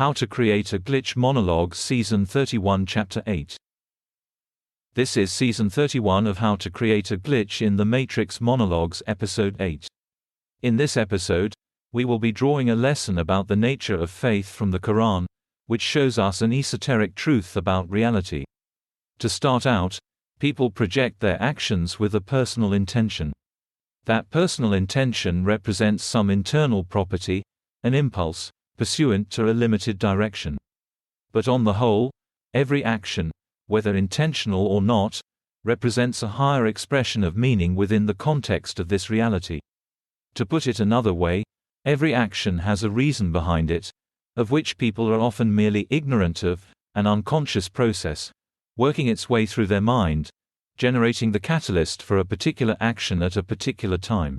How to Create a Glitch Monologues Season 31 Chapter 8. This is Season 31 of How to Create a Glitch in the Matrix Monologues Episode 8. In this episode, we will be drawing a lesson about the nature of faith from the Quran, which shows us an esoteric truth about reality. To start out, people project their actions with a personal intention. That personal intention represents some internal property, an impulse, pursuant to a limited direction. But on the whole, every action, whether intentional or not, represents a higher expression of meaning within the context of this reality. To put it another way, every action has a reason behind it, of which people are often merely ignorant of, an unconscious process, working its way through their mind, generating the catalyst for a particular action at a particular time.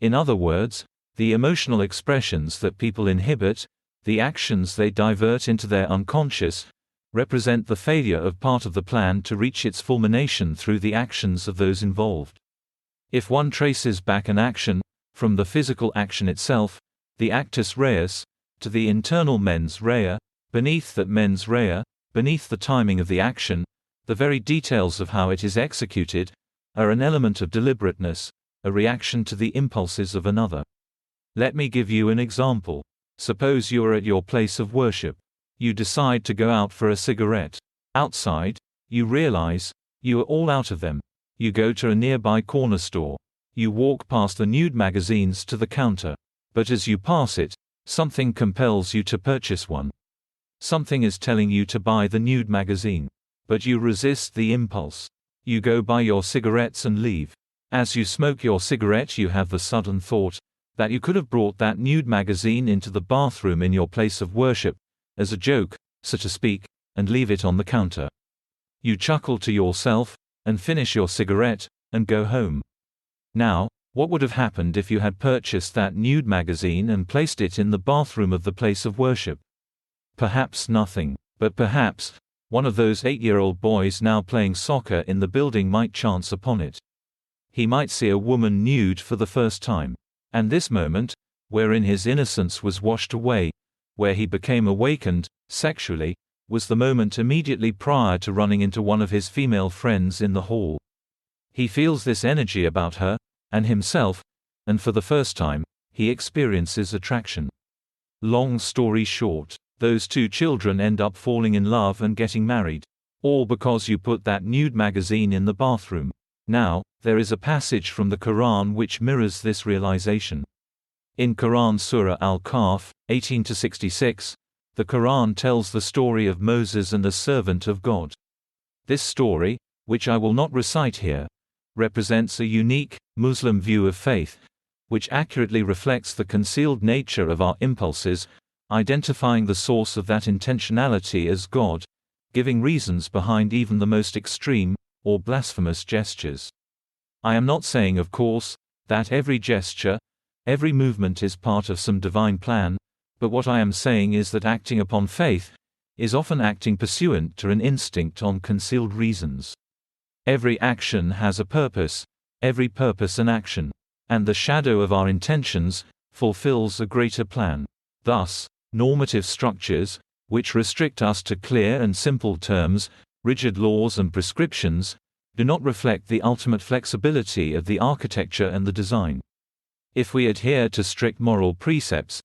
In other words, the emotional expressions that people inhibit, the actions they divert into their unconscious, represent the failure of part of the plan to reach its fulmination through the actions of those involved. If one traces back an action, from the physical action itself, the actus reus, to the internal mens rea, beneath that mens rea, beneath the timing of the action, the very details of how it is executed, are an element of deliberateness, a reaction to the impulses of another. Let me give you an example. Suppose you are at your place of worship. You decide to go out for a cigarette. Outside, you realize, you are all out of them. You go to a nearby corner store. You walk past the nude magazines to the counter. But as you pass it, something compels you to purchase one. Something is telling you to buy the nude magazine. But you resist the impulse. You go buy your cigarettes and leave. As you smoke your cigarette, you have the sudden thought that you could have brought that nude magazine into the bathroom in your place of worship, as a joke, so to speak, and leave it on the counter. You chuckle to yourself, and finish your cigarette, and go home. Now, what would have happened if you had purchased that nude magazine and placed it in the bathroom of the place of worship? Perhaps nothing, but perhaps one of those 8-year-old boys now playing soccer in the building might chance upon it. He might see a woman nude for the first time. And this moment, wherein his innocence was washed away, where he became awakened, sexually, was the moment immediately prior to running into one of his female friends in the hall. He feels this energy about her, and himself, and for the first time, he experiences attraction. Long story short, those two children end up falling in love and getting married. All because you put that nude magazine in the bathroom. Now, there is a passage from the Quran which mirrors this realization. In Quran Surah Al-Kahf, 18-66, the Quran tells the story of Moses and a servant of God. This story, which I will not recite here, represents a unique, Muslim view of faith, which accurately reflects the concealed nature of our impulses, identifying the source of that intentionality as God, giving reasons behind even the most extreme, or blasphemous gestures. I am not saying, of course, that every gesture, every movement is part of some divine plan, but what I am saying is that acting upon faith is often acting pursuant to an instinct on concealed reasons. Every action has a purpose, every purpose an action, and the shadow of our intentions fulfills a greater plan. Thus, normative structures, which restrict us to clear and simple terms, rigid laws and prescriptions, do not reflect the ultimate flexibility of the architecture and the design. If we adhere to strict moral precepts,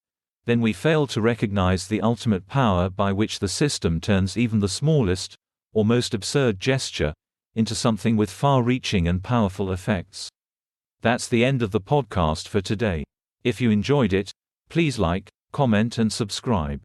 then we fail to recognize the ultimate power by which the system turns even the smallest, or most absurd gesture, into something with far-reaching and powerful effects. That's the end of the podcast for today. If you enjoyed it, please like, comment and subscribe.